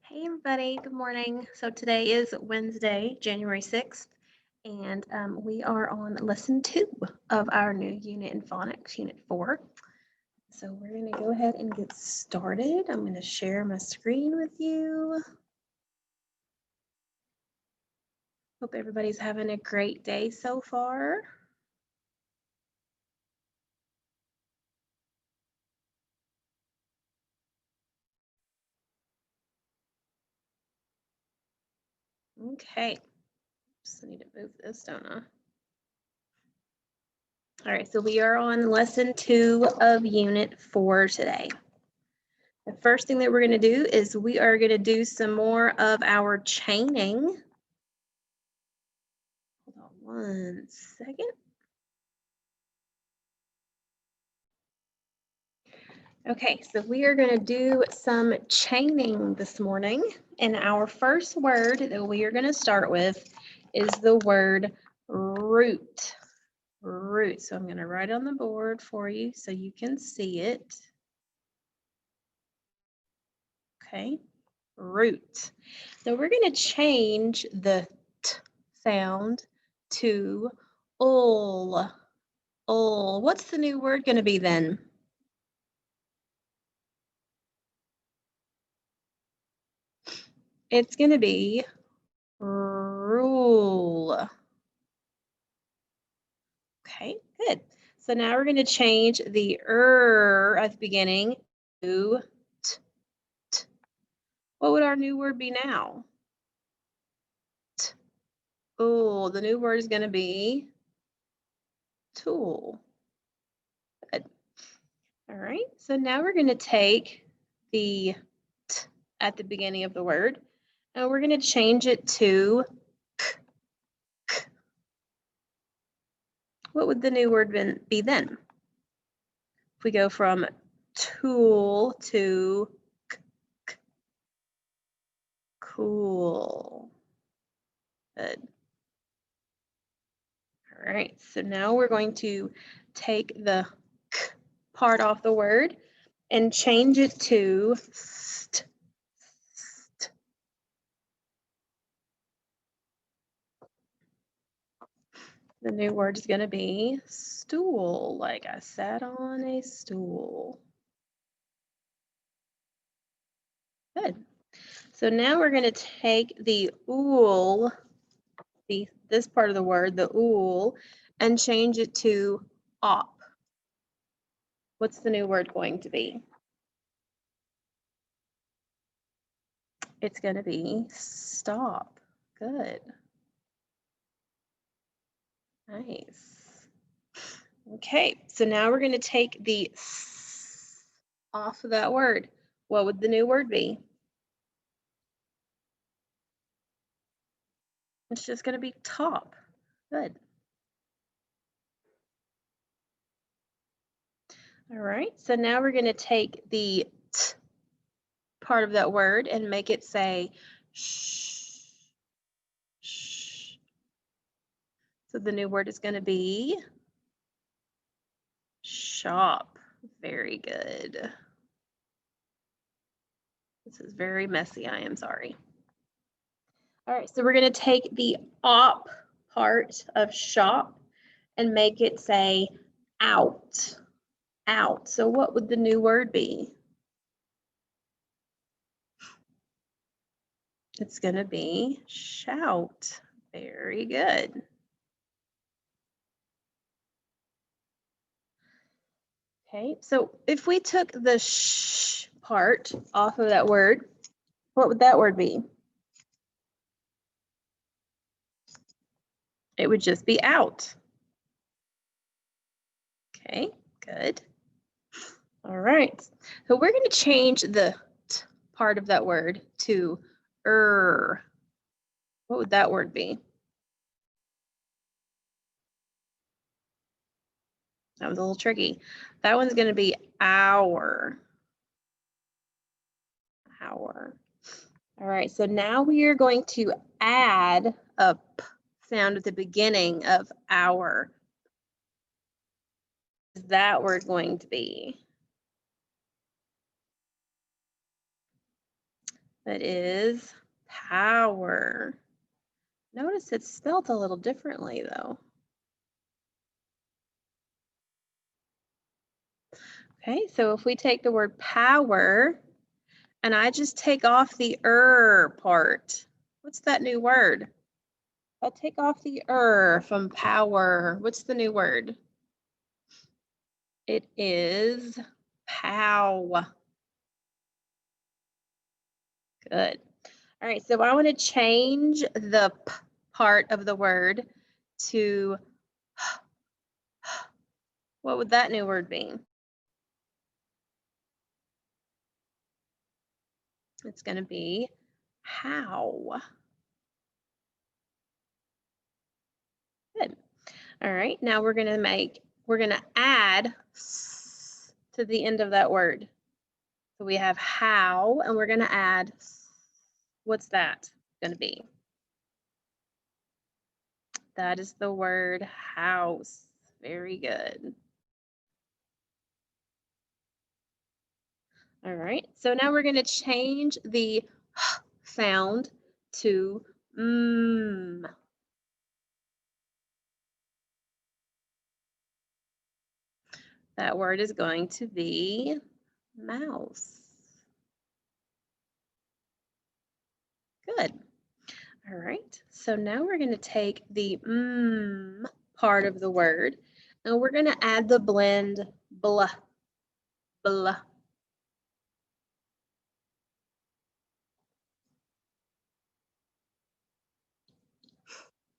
Hey everybody, good morning. So today is Wednesday, January 6th, and we are on lesson 2 of our new unit in phonics, unit 4. So we're going to go ahead and get started. I'm going to share my screen with you. Hope everybody's having a great day so far. Okay, just need to move this, don't I? All right, so we are on lesson 2 of unit 4 today. The first thing that we're going to do is we are going to do some more of our chaining. Hold on one second. Okay, so we are going to do some chaining this morning. And our first word that we are going to start with is the word root. Root. So I'm going to write on the board for you so you can see it. Okay, root. So we're going to change the t sound to ul. Ul. What's the new word going to be then? It's going to be rule. Okay, good. So now we're going to change the at the beginning to t, t. What would our new word be now? T. Oh, the new word is going to be tool. Good. All right, so now we're going to take the t at the beginning of the word and we're going to change it to k, k. What would the new word be then? If we go from tool to k, k. Cool. Good. All right, so now we're going to take the k part off the word and change it to st, st. The new word is going to be stool, like I sat on a stool. Good. So now we're going to take the ool, this part of the word, the ool, and change it to op. What's the new word going to be? It's going to be stop. Good. Nice. Okay, so now we're going to take the s off of that word. What would the new word be? It's just going to be top. Good. All right, so now we're going to take the t part of that word and make it say shh, shh. So the new word is going to be shop. Very good. This is very messy, I am sorry. All right, so we're going to take the op part of shop and make it say out, out. So what would the new word be? It's going to be shout. Very good. Okay, so if we took the sh part off of that word, what would that word be? It would just be out. Okay, good. All right, so we're going to change the t part of that word to What would that word be? That was a little tricky. That one's going to be hour. Hour. All right, so now we are going to add a p sound at the beginning of hour. What is that word going to be? That is power. Notice it's spelled a little differently though. Okay, so if we take the word power and I just take off the part, what's that new word? I'll take off the from power. What's the new word? It is pow. Good. All right, so I want to change the p part of the word to what would that new word be? It's going to be how. Good. All right, now we're going to add s to the end of that word. So we have how, and we're going to add, what's that going to be? That is the word house. Very good. All right, so now we're going to change the sound to That word is going to be mouse. Good. All right, so now we're going to take the part of the word and we're going to add the blend blah, blah.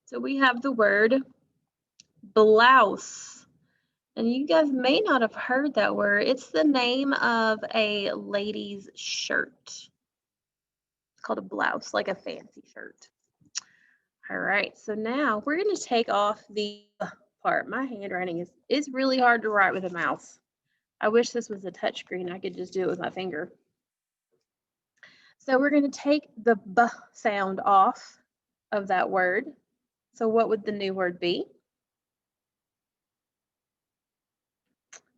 So we have the word blouse. And you guys may not have heard that word. It's the name of a lady's shirt. It's called a blouse, like a fancy shirt. All right, so now we're going to take off the part. My handwriting is really hard to write with a mouse. I wish this was a touchscreen. I could just do it with my finger. So we're going to take the b sound off of that word. So what would the new word be?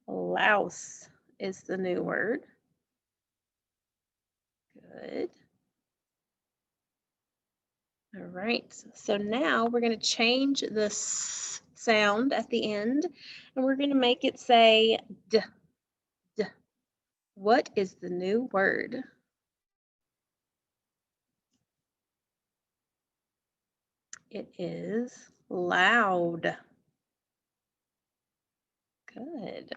Louse is the new word. Good. All right, so now we're going to change the s sound at the end and we're going to make it say d, d. What is the new word? It is loud. Good.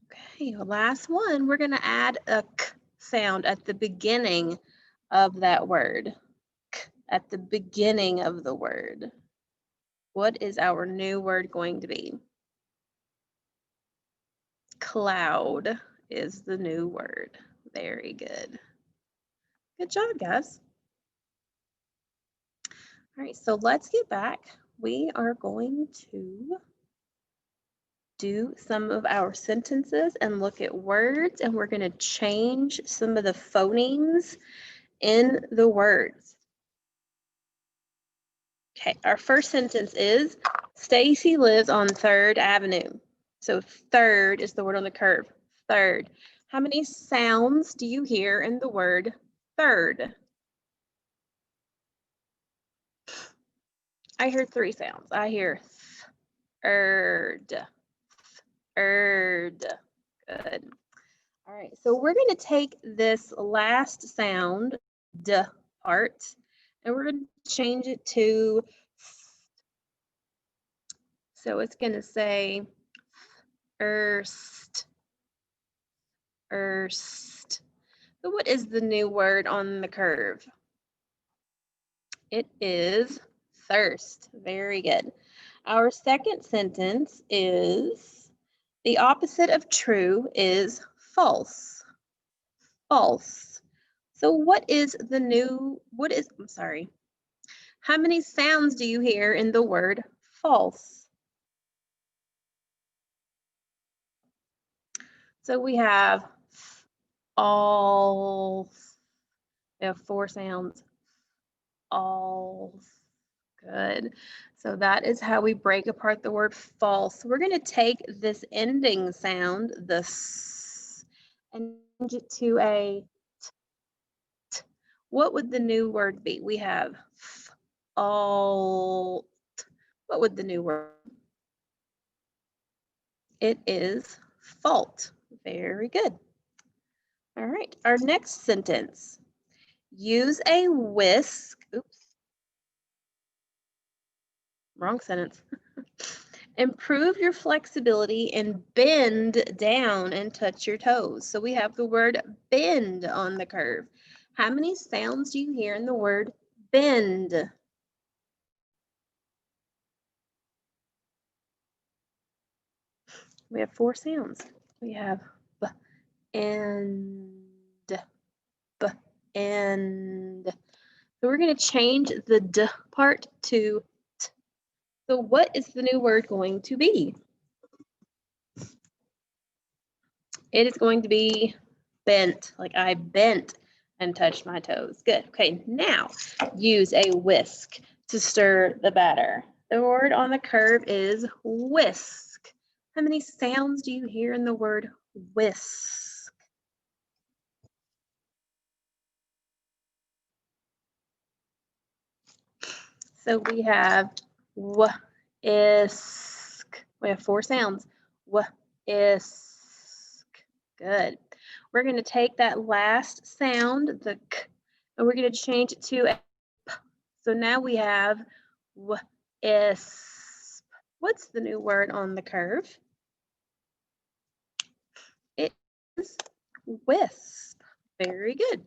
Okay, last one, we're going to add a k sound at the beginning of that word. K at the beginning of the word. What is our new word going to be? Cloud is the new word. Very good. Good job, guys. All right, so let's get back. We are going to do some of our sentences and look at words, and we're going to change some of the phonemes in the words. Okay, our first sentence is Stacy lives on 3rd Avenue. So 3rd is the word on the curve. 3rd. How many sounds do you hear in the word 3rd? I hear 3 sounds. I hear erd, erd. Good. All right, so we're going to take this last sound, d part, and we're going to change it to, so it's going to say erst, erst. So what is the new word on the curve? It is thirst. Very good. Our second sentence is the opposite of true is false. False. So what is the new, I'm sorry. How many sounds do you hear in the word false? So we have all, we have 4 sounds. All. Good. So that is how we break apart the word false. We're going to take this ending sound, the s, and change it to a t. What would the new word be? We have alt. What would the new word? It is fault. Very good. All right, our next sentence. Use a whisk. Oops. Wrong sentence. Improve your flexibility and bend down and touch your toes. So we have the word bend on the curve. How many sounds do you hear in the word bend? We have 4 sounds. We have b and b and. So we're going to change the d part to t. So what is the new word going to be? It is going to be bent, like I bent and touched my toes. Good. Okay, now use a whisk to stir the batter. The word on the curve is whisk. How many sounds do you hear in the word whisk? So we have whisk. We have 4 sounds. Whisk. Good. We're going to take that last sound, the k, and we're going to change it to a p. So now we have wisp. What's the new word on the curve? It is wisp. Very good.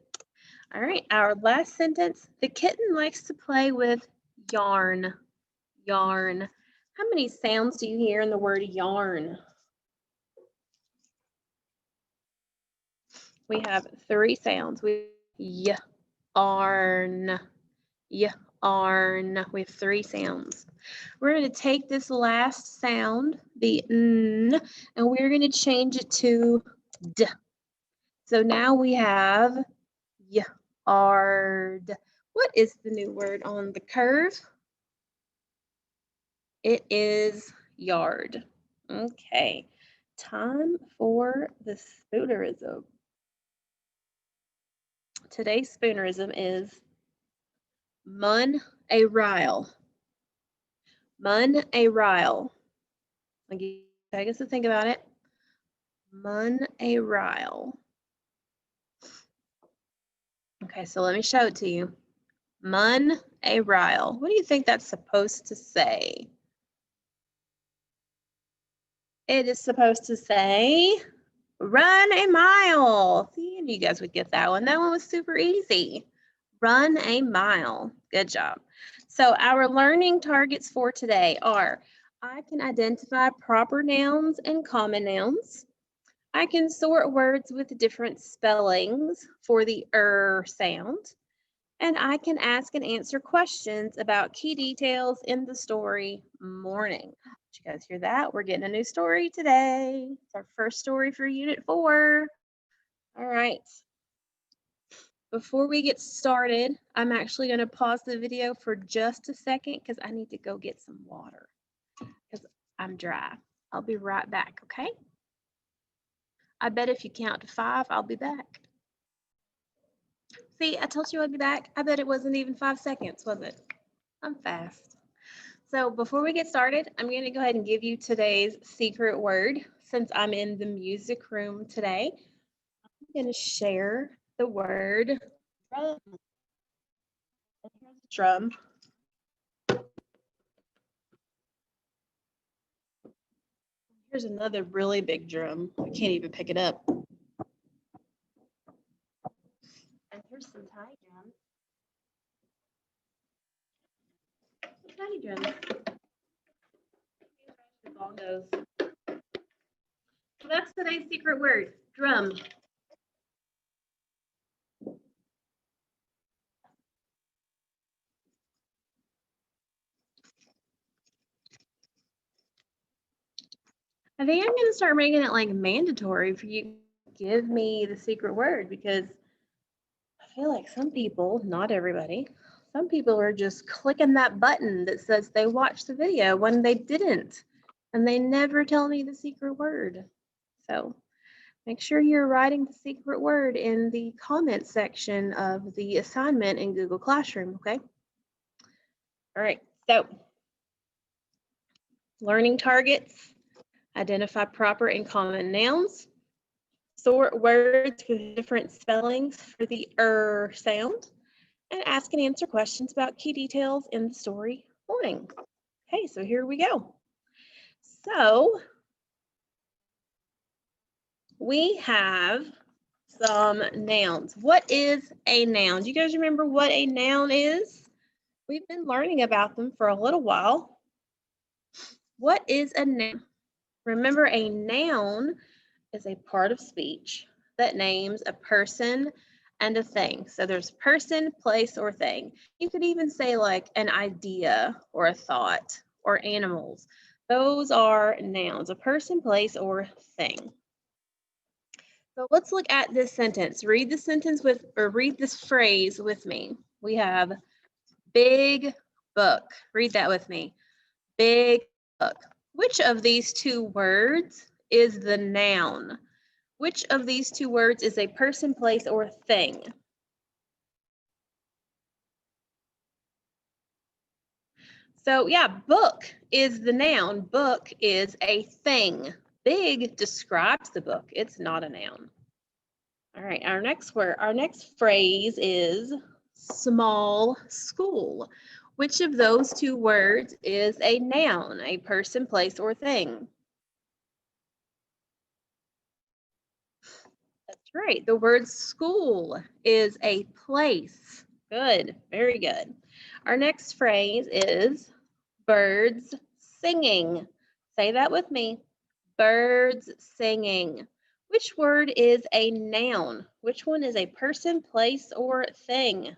All right, our last sentence. The kitten likes to play with yarn. Yarn. How many sounds do you hear in the word yarn? We have 3 sounds. We yarn, yarn. We have 3 sounds. We're going to take this last sound, the n, and we're going to change it to d. So now we have yard. What is the new word on the curve? It is yard. Okay, time for the spoonerism. Today's spoonerism is mun a rile. Mun a rile. I'll give you seconds to think about it. Mun a rile. Okay, so let me show it to you. Mun a rile. What do you think that's supposed to say? It is supposed to say, run a mile. See, you guys would get that one. That one was super easy. Run a mile. Good job. So our learning targets for today are, I can identify proper nouns and common nouns. I can sort words with different spellings for the sound. And I can ask and answer questions about key details in the story morning. Did you guys hear that? We're getting a new story today. It's our first story for Unit 4. All right. Before we get started, I'm actually going to pause the video for just a second because I need to go get some water because I'm dry. I'll be right back, okay? I bet if you count to 5, I'll be back. See, I told you I'd be back. I bet it wasn't even 5 seconds, was it? I'm fast. So before we get started, I'm going to go ahead and give you today's secret word. Since I'm in the music room today, I'm going to share the word drum. Drum. Here's another really big drum. I can't even pick it up. And here's some tiny drums. Some tiny drums. Bongos. So that's today's secret word, drum. I think I'm going to start making it like mandatory for you to give me the secret word because I feel like some people, not everybody, some people are just clicking that button that says they watched the video when they didn't, and they never tell me the secret word. So Make sure you're writing the secret word in the comment section of the assignment in Google Classroom, okay? All right, so learning targets, identify proper and common nouns, sort words with different spellings for the sound, and ask and answer questions about key details in the story morning. Okay, so here we go. So we have some nouns. What is a noun? Do you guys remember what a noun is? We've been learning about them for a little while. What is a noun? Remember, a noun is a part of speech that names a person and a thing. So there's person, place, or thing. You could even say like an idea or a thought or animals. Those are nouns, a person, place, or thing. So let's look at this sentence. Read the sentence with, or read this phrase with me. We have big book. Read that with me. Big book. Which of these two words is the noun? Which of these two words is a person, place, or thing? So yeah, book is the noun. Book is a thing. Big describes the book. It's not a noun. All right, our next word, our next phrase is small school. Which of those two words is a noun, a person, place, or thing? That's right. The word school is a place. Good, very good. Our next phrase is birds singing. Say that with me. Birds singing. Which word is a noun? Which one is a person, place, or thing?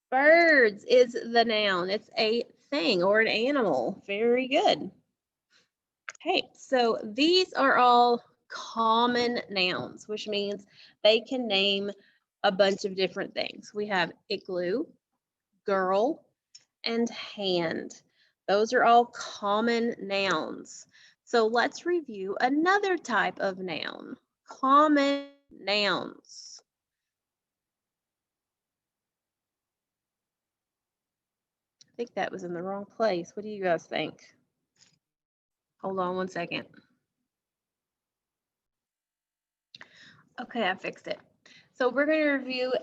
Birds is the noun. It's a thing or an animal. Very good. Okay, so these are all common nouns, which means they can name a bunch of different things. We have igloo, girl, and hand. Those are all common nouns. So let's review another type of noun, common nouns. I think that was in the wrong place. What do you guys think? Hold on one second. Okay, I fixed it. So we're going to review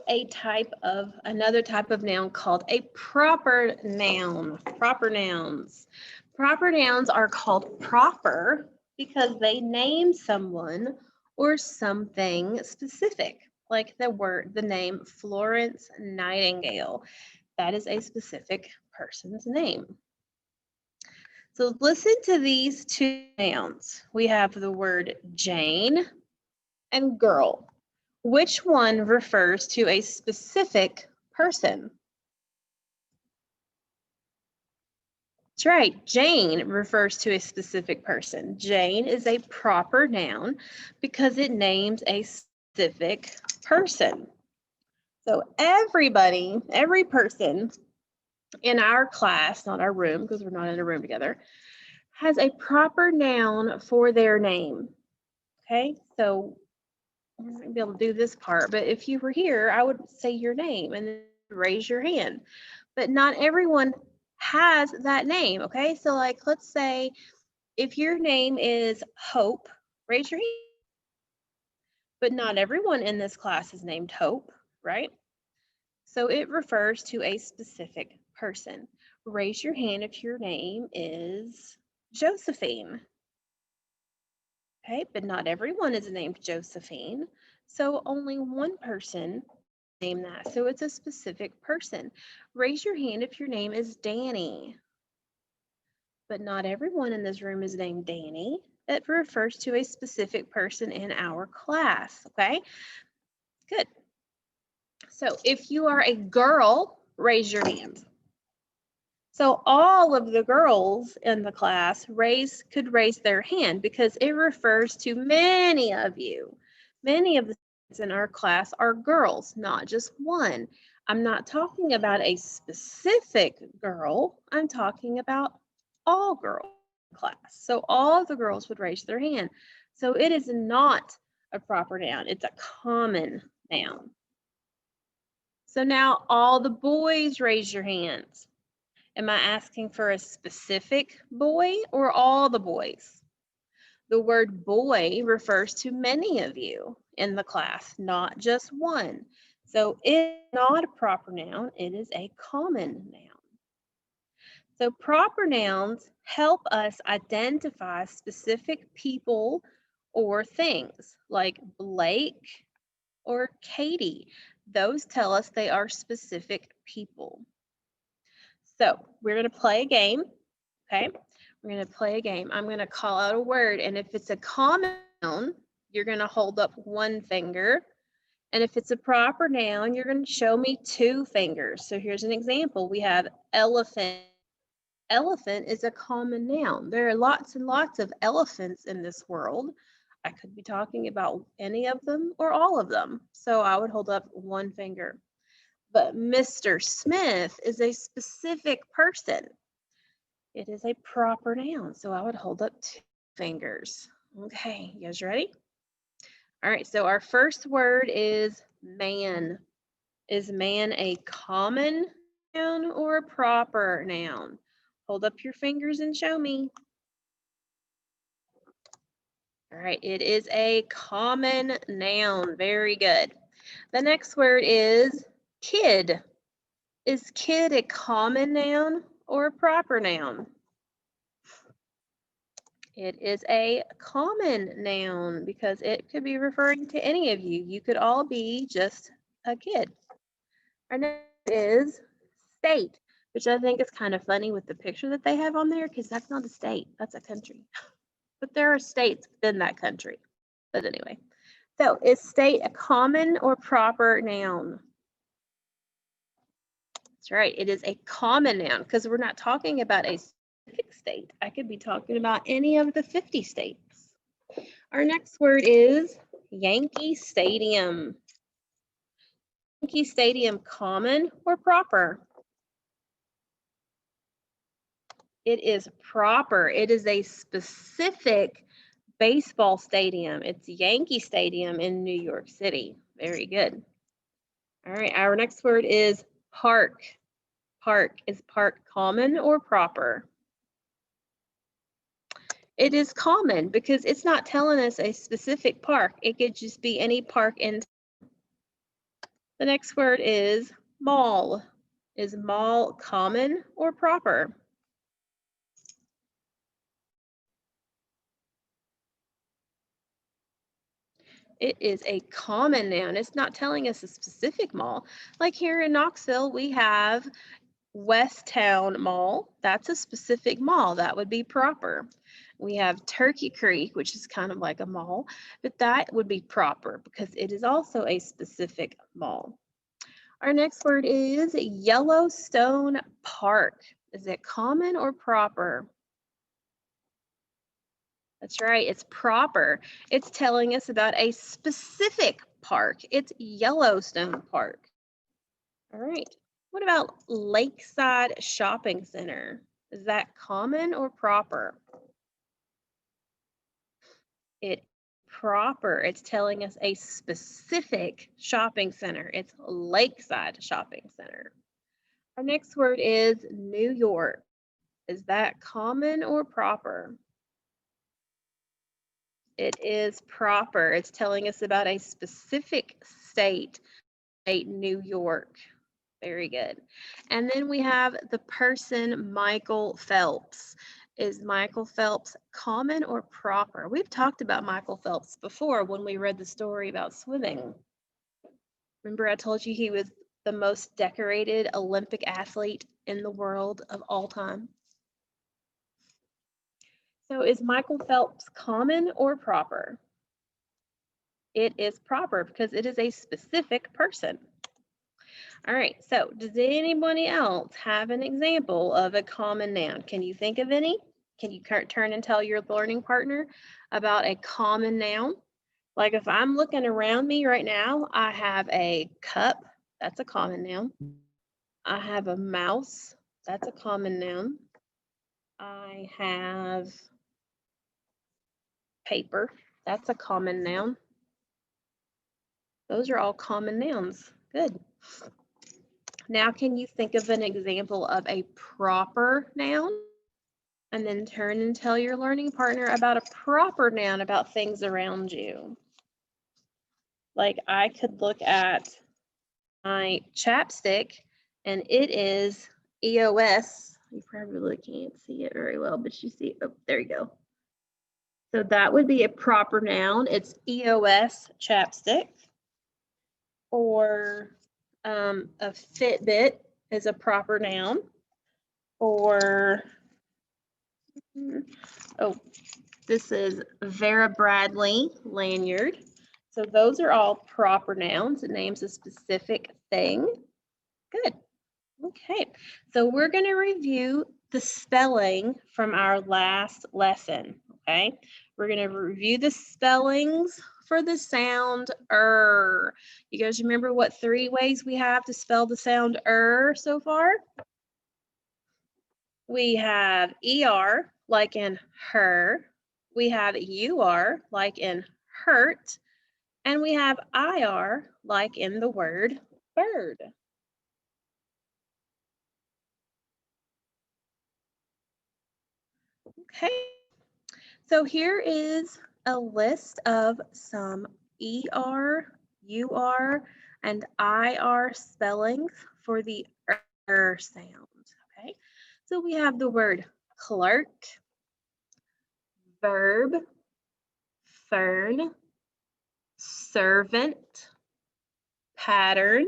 another type of noun called a proper noun. Proper nouns. Proper nouns are called proper because they name someone or something specific, like the name Florence Nightingale. That is a specific person's name. So listen to these two nouns. We have the word Jane and girl. Which one refers to a specific person? That's right, Jane refers to a specific person. Jane is a proper noun because it names a specific person. So everybody, every person in our class, not our room because we're not in a room together, has a proper noun for their name. Okay, so I'm not gonna be able to do this part, but if you were here, I would say your name and then raise your hand. But not everyone has that name, okay? So like, let's say if your name is Hope, raise your hand. But not everyone in this class is named Hope, right? So it refers to a specific person. Raise your hand if your name is Josephine. Okay, but not everyone is named Josephine. So only one person named that. So it's a specific person. Raise your hand if your name is Danny. But not everyone in this room is named Danny. That refers to a specific person in our class, okay? Good. So if you are a girl, raise your hand. So all of the girls in the class could raise their hand because it refers to many of you. Many of the students in our class are girls, not just one. I'm not talking about a specific girl. I'm talking about all girls. class. So all of the girls would raise their hand. So it is not a proper noun. It's a common noun. So now all the boys raise your hands. Am I asking for a specific boy or all the boys? The word boy refers to many of you in the class, not just one. So it's not a proper noun, it is a common noun. So proper nouns help us identify specific people or things like Blake or Katie. Those tell us they are specific people. So we're going to play a game, okay? We're going to play a game. I'm going to call out a word, and if it's a common noun, you're going to hold up one finger. And if it's a proper noun, you're going to show me two fingers. So here's an example. We have elephant. Elephant is a common noun. There are lots and lots of elephants in this world. I could be talking about any of them or all of them. So I would hold up one finger. But Mr. Smith is a specific person. It is a proper noun. So I would hold up two fingers. Okay, you guys ready? All right, so our first word is man. Is man a common noun or a proper noun? Hold up your fingers and show me. All right, it is a common noun. Very good. The next word is kid. Is kid a common noun or a proper noun? It is a common noun because it could be referring to any of you. You could all be just a kid. Our next is state, which I think is kind of funny with the picture that they have on there because that's not a state, that's a country. But there are states within that country. But anyway, so is state a common or proper noun? That's right, it is a common noun because we're not talking about a specific state. I could be talking about any of the 50 states. Our next word is Yankee Stadium. Yankee Stadium common or proper? It is proper. It is a specific baseball stadium. It's Yankee Stadium in New York City. Very good. All right, our next word is park. Park. Is park common or proper? It is common because it's not telling us a specific park. It could just be any park in. The next word is mall. Is mall common or proper? It is a common noun. It's not telling us a specific mall. Like here in Knoxville, we have West Town Mall. That's a specific mall. That would be proper. We have Turkey Creek, which is kind of like a mall, but that would be proper because it is also a specific mall. Our next word is Yellowstone Park. Is it common or proper? That's right, it's proper. It's telling us about a specific park. It's Yellowstone Park. All right. What about Lakeside Shopping Center? Is that common or proper? It's proper. It's telling us a specific shopping center. It's Lakeside Shopping Center. Our next word is New York. Is that common or proper? It is proper. It's telling us about a specific state, New York. Very good. And then we have the person Michael Phelps. Is Michael Phelps common or proper? We've talked about Michael Phelps before when we read the story about swimming. Remember I told you he was the most decorated Olympic athlete in the world of all time? So is Michael Phelps common or proper? It is proper because it is a specific person. All right, so does anybody else have an example of a common noun? Can you think of any? Can you turn and tell your learning partner about a common noun? Like if I'm looking around me right now, I have a cup, that's a common noun. I have a mouse, that's a common noun. I have paper. That's a common noun. Those are all common nouns. Good. Now, can you think of an example of a proper noun? And then turn and tell your learning partner about a proper noun about things around you. Like I could look at my chapstick and it is EOS. You probably can't see it very well, but you see, oh, there you go. So that would be a proper noun. It's EOS chapstick. Or a Fitbit is a proper noun. Or, oh, this is Vera Bradley lanyard. So those are all proper nouns. It names a specific thing. Good. Okay, so we're going to review the spelling from our last lesson, okay? We're going to review the spellings for the sound er. You guys remember what 3 ways we have to spell the sound er so far? We have er, like in her. We have ur, like in hurt. And we have ir, like in the word bird. Okay, so here is a list of some ER, UR, and IR spellings for the er sound. Okay, so we have the word clerk, verb, fern, servant, pattern,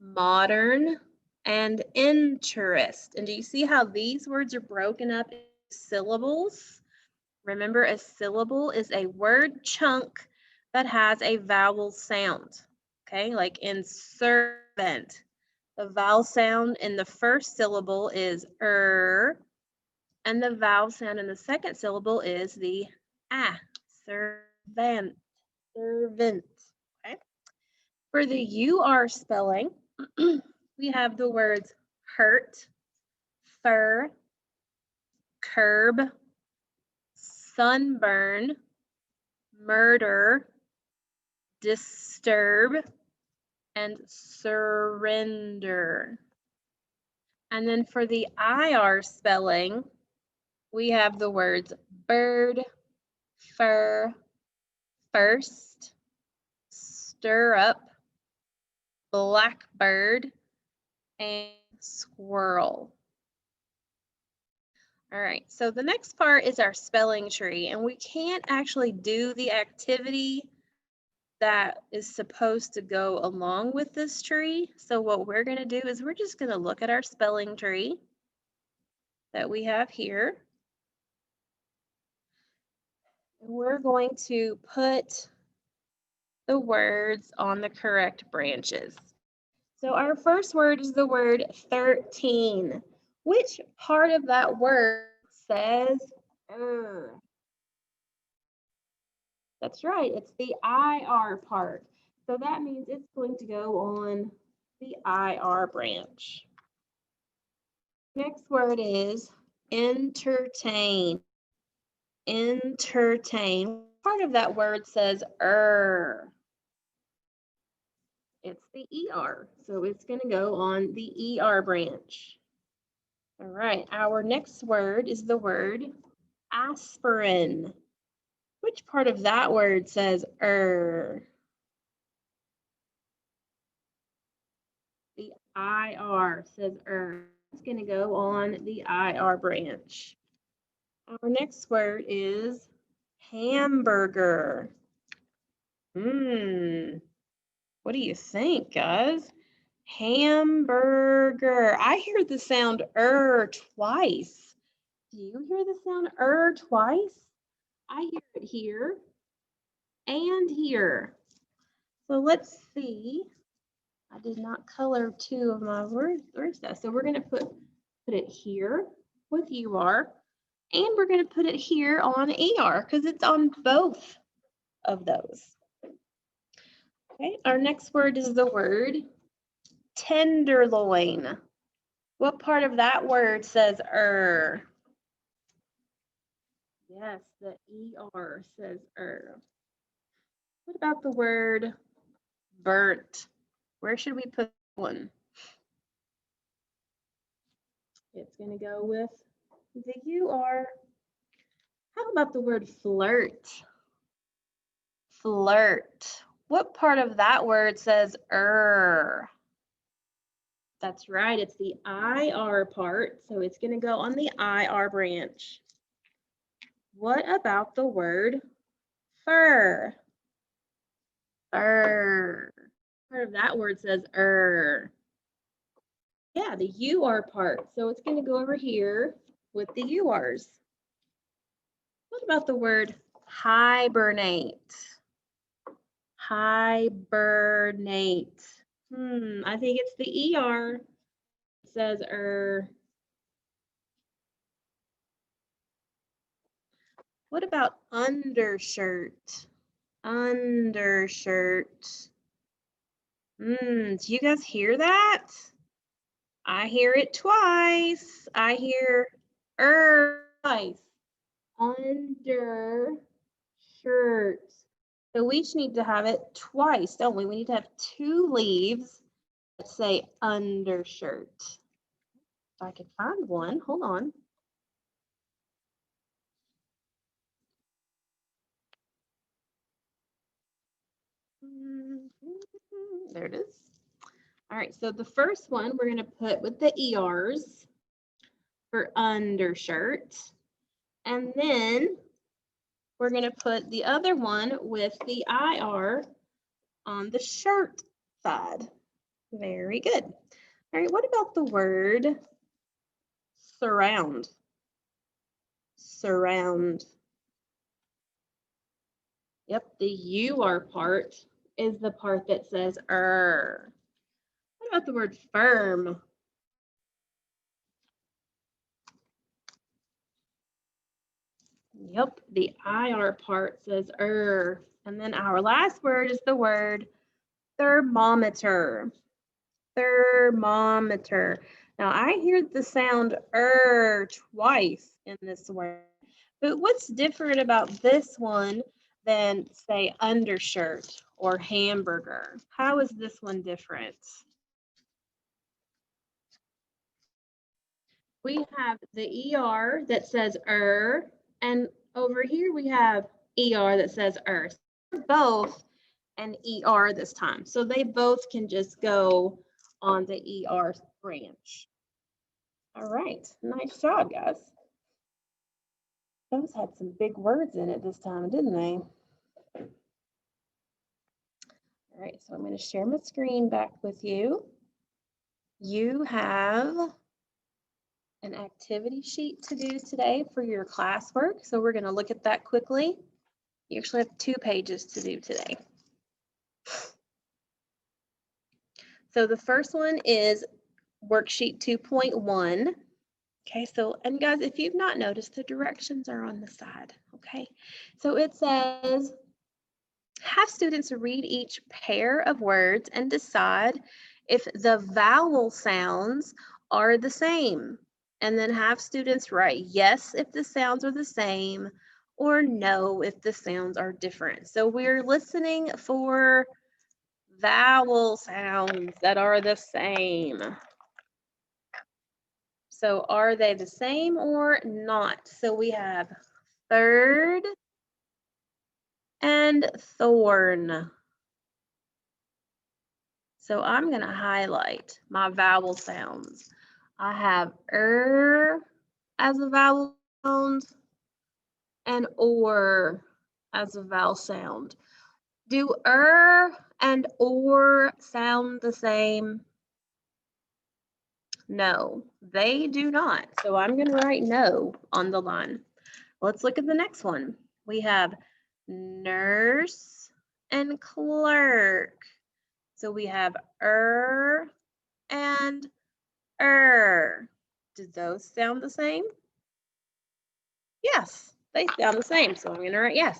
modern, and interest. And do you see how these words are broken up into syllables? Remember, a syllable is a word chunk that has a vowel sound. Okay, like in servant, the vowel sound in the first syllable is and the vowel sound in the second syllable is the ah, servant, servant. Okay. For the UR spelling, we have the words hurt, fur, curb, sunburn, murder, disturb, and surrender. And then for the IR spelling, we have the words bird, fur, first, stirrup, blackbird, and squirrel. All right, so the next part is our spelling tree, and we can't actually do the activity that is supposed to go along with this tree. So what we're going to do is we're just going to look at our spelling tree that we have here. And we're going to put the words on the correct branches. So our first word is the word 13. Which part of that word says er? That's right, it's the IR part. So that means it's going to go on the IR branch. Next word is entertain. Entertain. Part of that word says er. It's the ER, so it's going to go on the ER branch. All right, our next word is the word aspirin. Which part of that word says er? The IR says er. It's going to go on the IR branch. Our next word is hamburger. What do you think, guys? Hamburger. I hear the sound twice. Do you hear the sound twice? I hear it here and here. So let's see. I did not color 2 of my words. Where's that? So we're going to put it here with UR, and we're going to put it here on ER because it's on both of those. Okay, our next word is the word tenderloin. What part of that word says er? Yes, the ER says What about the word burnt? Where should we put one? It's going to go with the UR. How about the word flirt? Flirt. What part of that word says That's right, it's the IR part, so it's going to go on the IR branch. What about the word fur? Fur. Part of that word says Yeah, the UR part. So it's going to go over here with the URs. What about the word hibernate? Hibernate. I think it's the ER. It says What about undershirt? Undershirt. Do you guys hear that? I hear it twice. I hear twice. Undershirt. So we each need to have it twice, don't we? We need to have two leaves that say undershirt. If I can find one, hold on. There it is. All right, so the first one we're going to put with the ERs for undershirt. And then we're going to put the other one with the IR on the shirt side. Very good. All right, what about the word surround? Surround. Yep, the UR part is the part that says What about the word firm? Yep, the IR part says And then our last word is the word thermometer. Thermometer. Now I hear the sound twice in this word, but what's different about this one than say undershirt or hamburger? How is this one different? We have the ER that says and over here we have ER that says Both an ER this time. So they both can just go on the ER branch. All right, nice job, guys. Those had some big words in it this time, didn't they? All right, so I'm going to share my screen back with you. You have an activity sheet to do today for your classwork. So we're going to look at that quickly. You actually have 2 pages to do today. So the first one is worksheet 2.1. Okay, so, and guys, if you've not noticed, the directions are on the side, okay? So it says, have students read each pair of words and decide if the vowel sounds are the same. And then have students write yes if the sounds are the same or no if the sounds are different. So we're listening for vowel sounds that are the same. So are they the same or not? So we have third and thorn. So I'm going to highlight my vowel sounds. I have as a vowel sound and or as a vowel sound. Do and or sound the same? No, they do not. So I'm going to write no on the line. Let's look at the next one. We have nurse and clerk. So we have and Do those sound the same? Yes, they sound the same. So I'm going to write yes.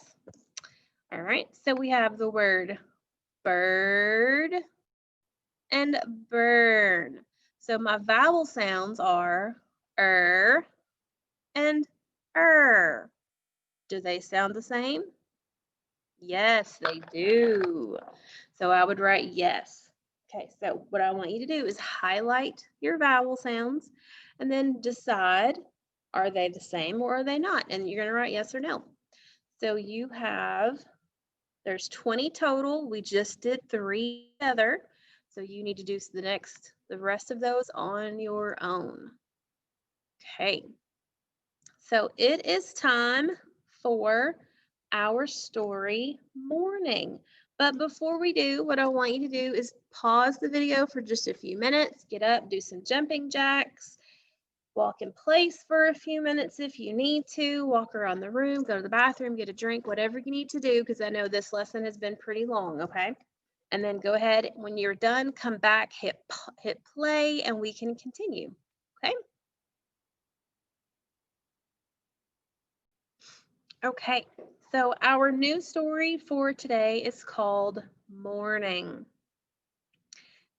All right, so we have the word bird and burn. So my vowel sounds are and Do they sound the same? Yes, they do. So I would write yes. Okay, so what I want you to do is highlight your vowel sounds and then decide, are they the same or are they not? And you're going to write yes or no. So you have, there's 20 total. We just did 3 together. So you need to do the rest of those on your own. Okay. So it is time for our story morning. But before we do, what I want you to do is pause the video for just a few minutes, get up, do some jumping jacks, walk in place for a few minutes if you need to, walk around the room, go to the bathroom, get a drink, whatever you need to do, because I know this lesson has been pretty long, okay? And then go ahead, when you're done, come back, hit play, and we can continue, okay? Okay, so our new story for today is called Morning.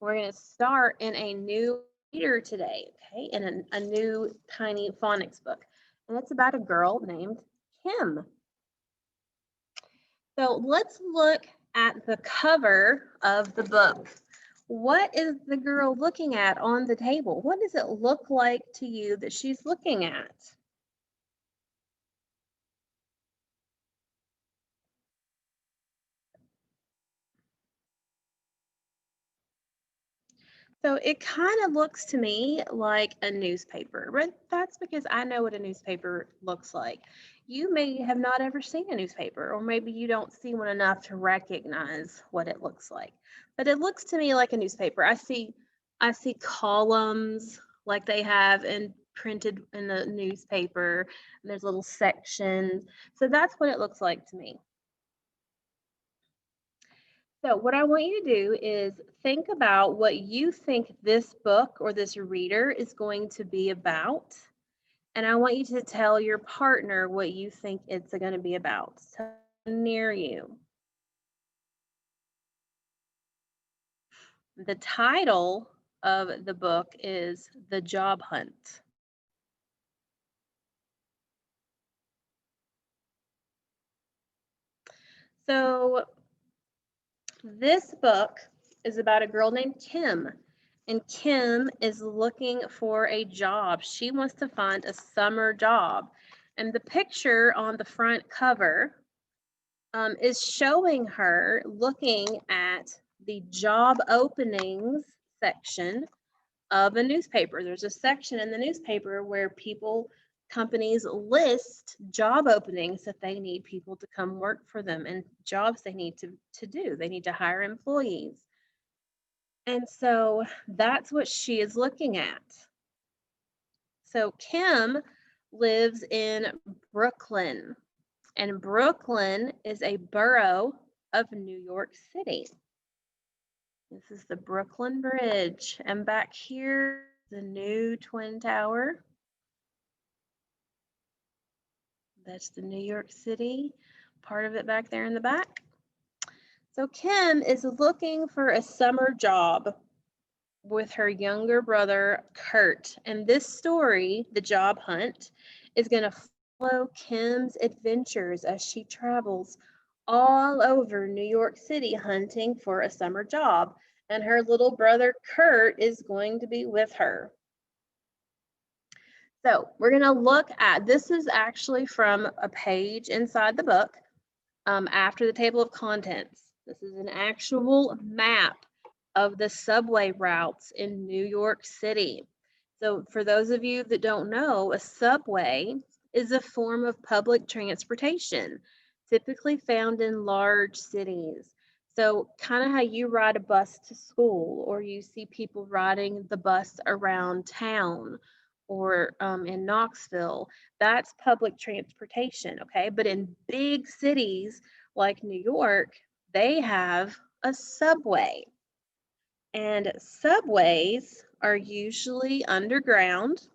We're going to start in a new reader today, okay, in a new tiny phonics book. And it's about a girl named Kim. So let's look at the cover of the book. What is the girl looking at on the table? What does it look like to you that she's looking at? So it kind of looks to me like a newspaper, but that's because I know what a newspaper looks like. You may have not ever seen a newspaper, or maybe you don't see one enough to recognize what it looks like. But it looks to me like a newspaper. I see columns like they have in printed in the newspaper, and there's little sections. So that's what it looks like to me. So, what I want you to do is think about what you think this book or this reader is going to be about. And I want you to tell your partner what you think it's going to be about. So, near you. The title of the book is The Job Hunt. So, this book is about a girl named Kim. And Kim is looking for a job. She wants to find a summer job. And the picture on the front cover is showing her looking at the job openings section of a newspaper. There's a section in the newspaper where companies list job openings that they need people to come work for them and jobs they need to do. They need to hire employees. And so that's what she is looking at. So Kim lives in Brooklyn, and Brooklyn is a borough of New York City. This is the Brooklyn Bridge, and back here, the new Twin Tower. That's the New York City, part of it back there in the back. So Kim is looking for a summer job with her younger brother, Kurt. And this story, The Job Hunt, is going to follow Kim's adventures as she travels all over New York City hunting for a summer job. And her little brother, Kurt, is going to be with her. So we're going to look at, this is actually from a page inside the book after the table of contents. This is an actual map of the subway routes in New York City. So for those of you that don't know, a subway is a form of public transportation, typically found in large cities. So kind of how you ride a bus to school, or you see people riding the bus around town, or in Knoxville, that's public transportation, okay? But in big cities like New York, they have a subway. And subways are usually underground.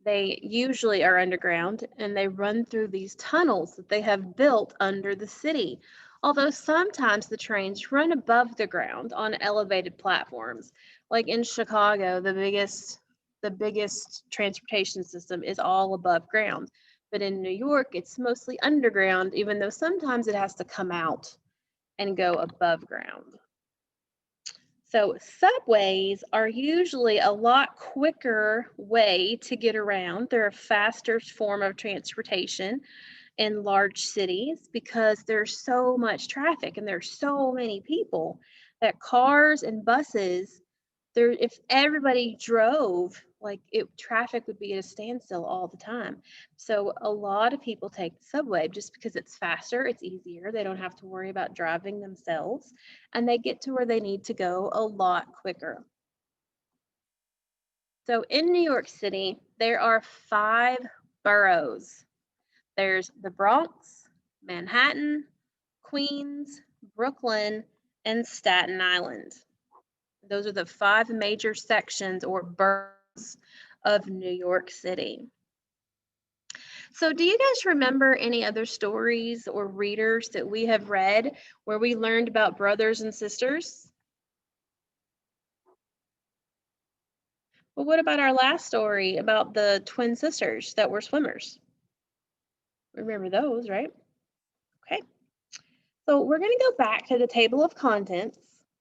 They usually are underground, and they run through these tunnels that they have built under the city. Although sometimes the trains run above the ground on elevated platforms. Like in Chicago, the biggest transportation system is all above ground. But in New York, it's mostly underground, even though sometimes it has to come out and go above ground. So subways are usually a lot quicker way to get around. They're a faster form of transportation in large cities because there's so much traffic and there's so many people that cars and buses, there, if everybody drove, like it, traffic would be at a standstill all the time. So a lot of people take the subway just because it's faster, it's easier, they don't have to worry about driving themselves, and they get to where they need to go a lot quicker. So in New York City, there are 5 boroughs. There's the Bronx, Manhattan, Queens, Brooklyn, and Staten Island. Those are the 5 major sections or boroughs of New York City. So do you guys remember any other stories or readers that we have read where we learned about brothers and sisters? Well, what about our last story about the twin sisters that were swimmers? Remember those, right? Okay. So we're going to go back to the table of contents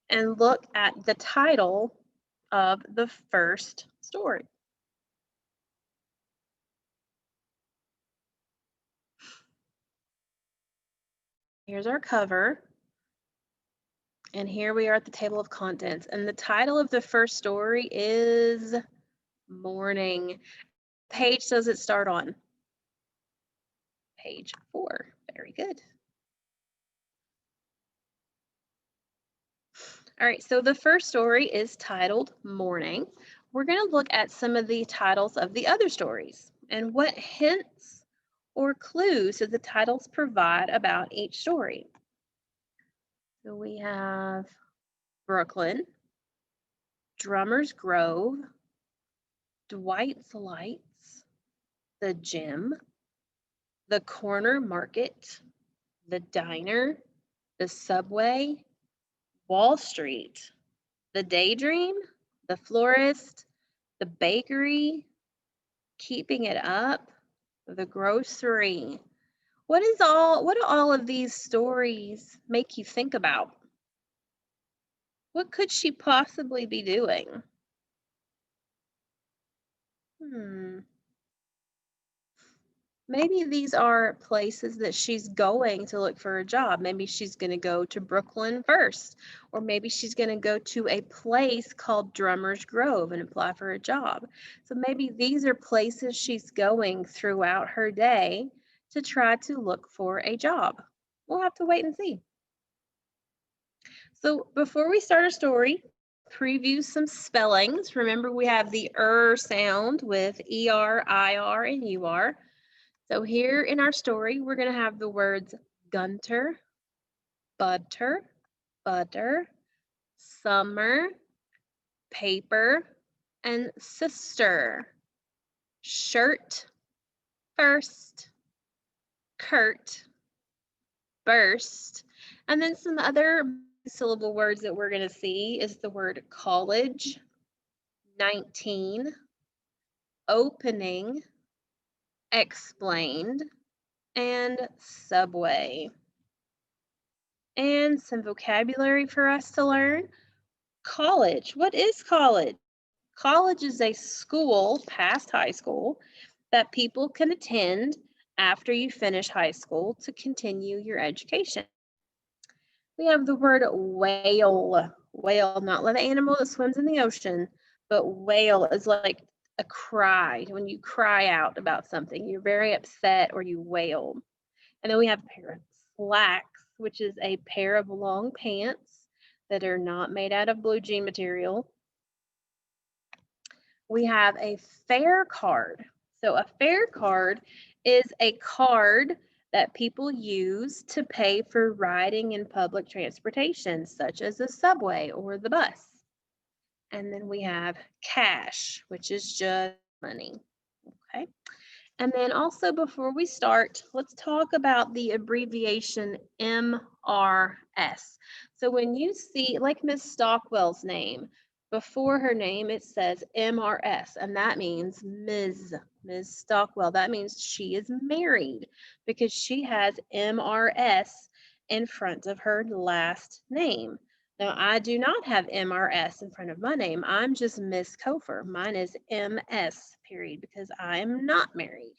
and look at the title of the first story. Here's our cover. And here we are at the table of contents. And the title of the first story is Morning. Page does it start on? Page 4. Very good. All right, so the first story is titled Morning. We're going to look at some of the titles of the other stories and what hints or clues do the titles provide about each story. So we have Brooklyn, Drummer's Grove, Dwight's Lights, the Gym, the Corner Market, the Diner, the Subway, Wall Street, the Daydream, the Florist, the Bakery, Keeping It Up, the Grocery. What do all of these stories make you think about? What could she possibly be doing? Maybe these are places that she's going to look for a job. Maybe she's going to go to Brooklyn first, or maybe she's going to go to a place called Drummer's Grove and apply for a job. So maybe these are places she's going throughout her day to try to look for a job. We'll have to wait and see. So before we start our story, preview some spellings. Remember, we have the sound with ER, IR, and UR. So here in our story, we're going to have the words Gunter, butter, summer, paper, and sister. Shirt, first, Kurt, burst. And then some other syllable words that we're going to see is the word college, 19, opening, explained, and subway. And some vocabulary for us to learn. College. What is college? College is a school past high school that people can attend after you finish high school to continue your education. We have the word whale. Whale, not like the animal that swims in the ocean, but whale is like a cry. When you cry out about something, you're very upset or you wail. And then we have a pair of slacks, which is a pair of long pants that are not made out of blue jean material. We have a fare card. So a fare card is a card that people use to pay for riding in public transportation, such as the subway or the bus. And then we have cash, which is just money. Okay. And then also before we start, let's talk about the abbreviation MRS. So when you see, like Miss Stockwell's name, Before her name, it says MRS, and that means Ms. Stockwell. That means she is married because she has MRS in front of her last name. Now, I do not have MRS in front of my name. I'm just Miss Kofer. Mine is MS, period, because I am not married.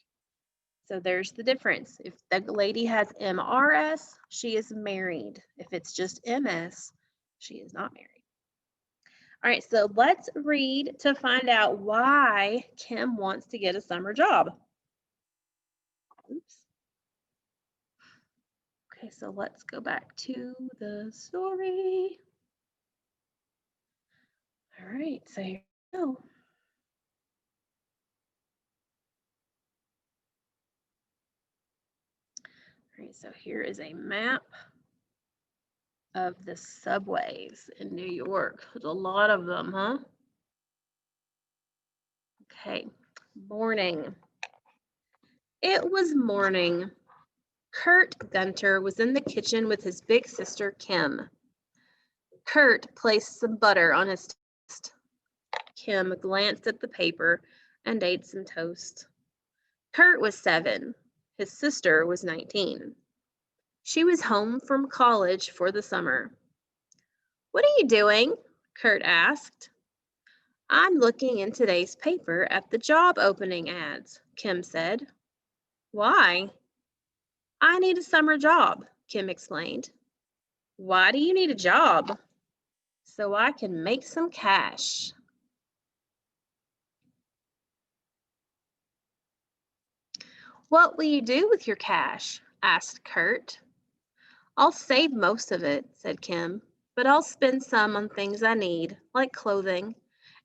So there's the difference. If the lady has MRS, she is married. If it's just MS, she is not married. All right, so let's read to find out why Kim wants to get a summer job. Oops. Okay, so let's go back to the story. All right, so here we go. All right, so here is a map of the subways in New York. There's a lot of them, huh? Okay, morning. It was morning. Kurt Gunter was in the kitchen with his big sister, Kim. Kurt placed some butter on his toast. Kim glanced at the paper and ate some toast. Kurt was 7. His sister was 19. She was home from college for the summer. "What are you doing?" Kurt asked. "I'm looking in today's paper at the job opening ads," Kim said. "Why?" "I need a summer job," Kim explained. "Why do you need a job?" "So I can make some cash." "What will you do with your cash?" asked Kurt. "I'll save most of it," said Kim, "but I'll spend some on things I need, like clothing,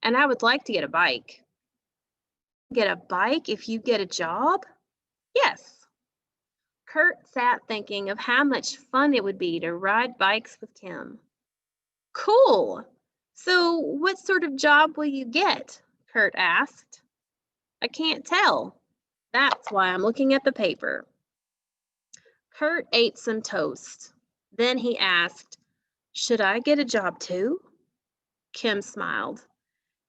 and I would like to get a bike." "Get a bike if you get a job?" "Yes." Kurt sat thinking of how much fun it would be to ride bikes with Kim. "Cool! So what sort of job will you get?" Kurt asked. "I can't tell. That's why I'm looking at the paper." Kurt ate some toast. Then he asked, "Should I get a job too?" Kim smiled.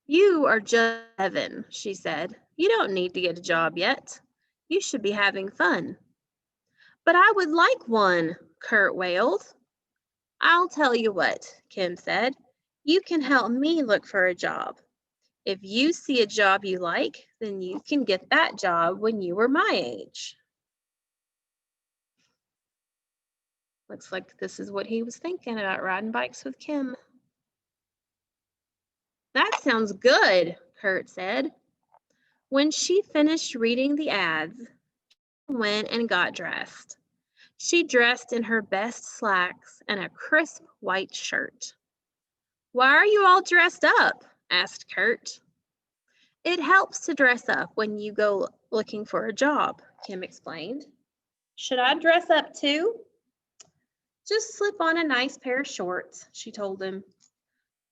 "You are just 7," she said. "You don't need to get a job yet. You should be having fun." "But I would like one," Kurt wailed. "I'll tell you what," Kim said. "You can help me look for a job. If you see a job you like, then you can get that job when you were my age." Looks like this is what he was thinking about riding bikes with Kim. "That sounds good," Kurt said. When she finished reading the ads, she went and got dressed. She dressed in her best slacks and a crisp white shirt. "Why are you all dressed up?" asked Kurt. "It helps to dress up when you go looking for a job," Kim explained. "Should I dress up too?" "Just slip on a nice pair of shorts," she told him.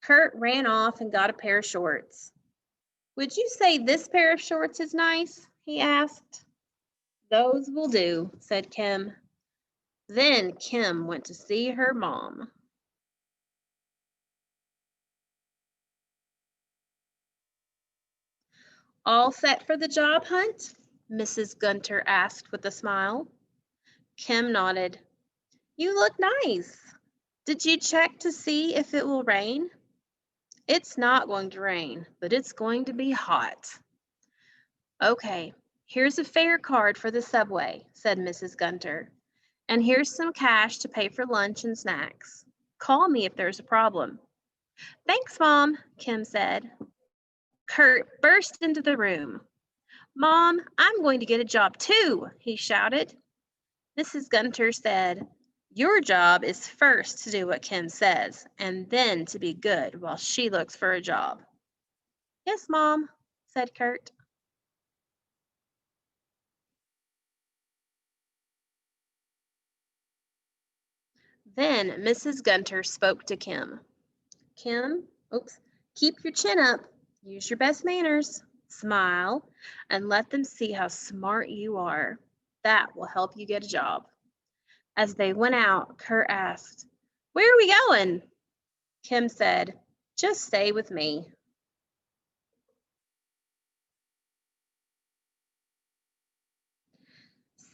Kurt ran off and got a pair of shorts. "Would you say this pair of shorts is nice?" he asked. "Those will do," said Kim. Then Kim went to see her mom. "All set for the job hunt?" Mrs. Gunter asked with a smile. Kim nodded. "You look nice. Did you check to see if it will rain?" "It's not going to rain, but it's going to be hot." "Okay, here's a fare card for the subway," said Mrs. Gunter. "And here's some cash to pay for lunch and snacks. Call me if there's a problem." "Thanks, Mom," Kim said. Kurt burst into the room. "Mom, I'm going to get a job too," he shouted. Mrs. Gunter said, "Your job is first to do what Kim says, and then to be good while she looks for a job." "Yes, Mom," said Kurt. Then Mrs. Gunter spoke to Kim. "Kim, keep your chin up, use your best manners, smile, and let them see how smart you are. That will help you get a job." As they went out, Kurt asked, "Where are we going?" Kim said, Just stay with me.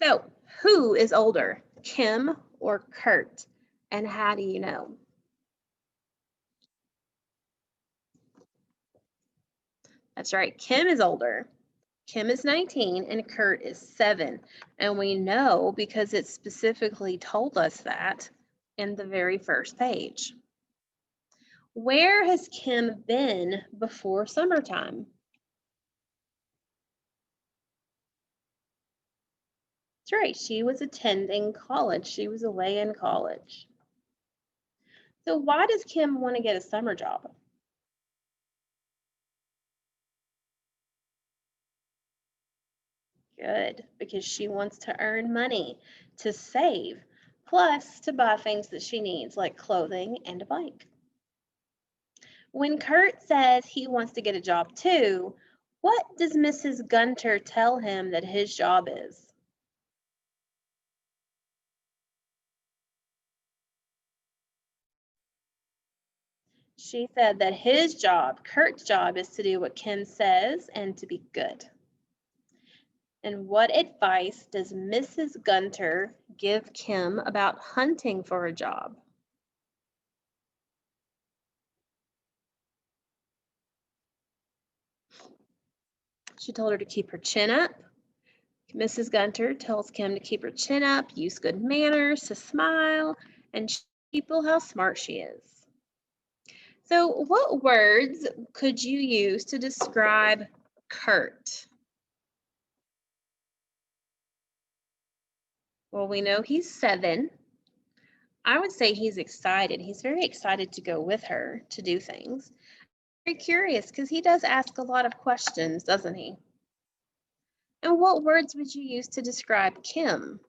So, who is older, Kim or Kurt? And how do you know? That's right, Kim is older. Kim is 19 and Kurt is 7. And we know because it specifically told us that in the very first page. Where has Kim been before summertime? That's right, she was attending college. She was away in college. So why does Kim want to get a summer job? Good, because she wants to earn money to save, plus to buy things that she needs, like clothing and a bike. When Kurt says he wants to get a job too, what does Mrs. Gunter tell him that his job is? She said that his job, Kurt's job, is to do what Kim says and to be good. And what advice does Mrs. Gunter give Kim about hunting for a job? She told her to keep her chin up. Mrs. Gunter tells Kim to keep her chin up, use good manners, to smile, and show people how smart she is. So, what words could you use to describe Kurt? Well, we know he's 7. I would say he's excited. He's very excited to go with her to do things. Very curious because he does ask a lot of questions, doesn't he? And what words would you use to describe Kim?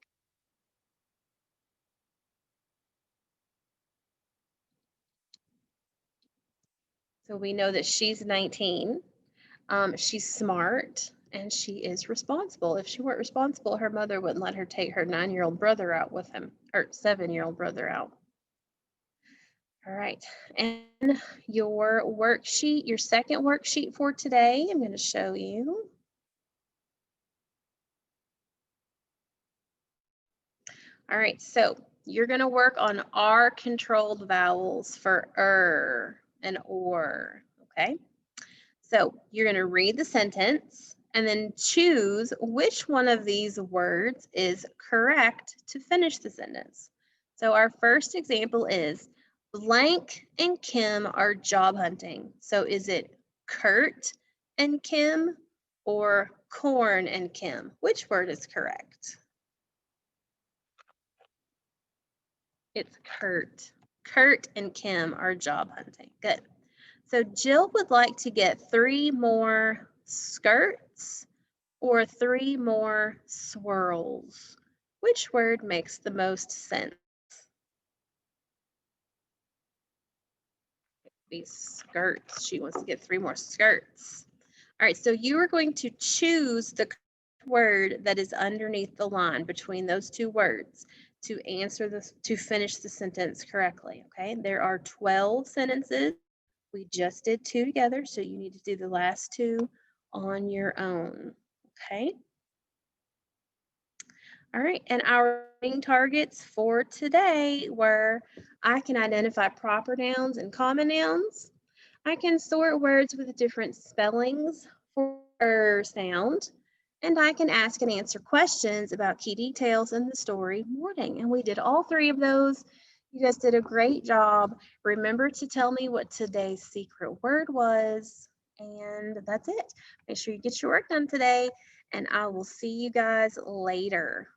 So we know that she's 19. She's smart and she is responsible. If she weren't responsible, her mother wouldn't let her take her 9-year-old brother out with him, or 7-year-old brother out. All right, and your worksheet, your second worksheet for today, I'm going to show you. All right, so you're going to work on R controlled vowels for and or, okay? So you're going to read the sentence and then choose which one of these words is correct to finish the sentence. So our first example is blank and Kim are job hunting. So is it Kurt and Kim or corn and Kim? Which word is correct? It's Kurt. Kurt and Kim are job hunting. Good. So Jill would like to get 3 more skirts or 3 more swirls. Which word makes the most sense? These skirts. She wants to get 3 more skirts. All right, so you are going to choose the word that is underneath the line between those 2 words to answer this, to finish the sentence correctly, okay? There are 12 sentences. We just did 2 together, so you need to do the last 2 on your own, okay? All right, and our reading targets for today were I can identify proper nouns and common nouns. I can sort words with different spellings for sound. And I can ask and answer questions about key details in the story morning. And we did all 3 of those. You guys did a great job. Remember to tell me what today's secret word was. And that's it. Make sure you get your work done today. And I will see you guys later.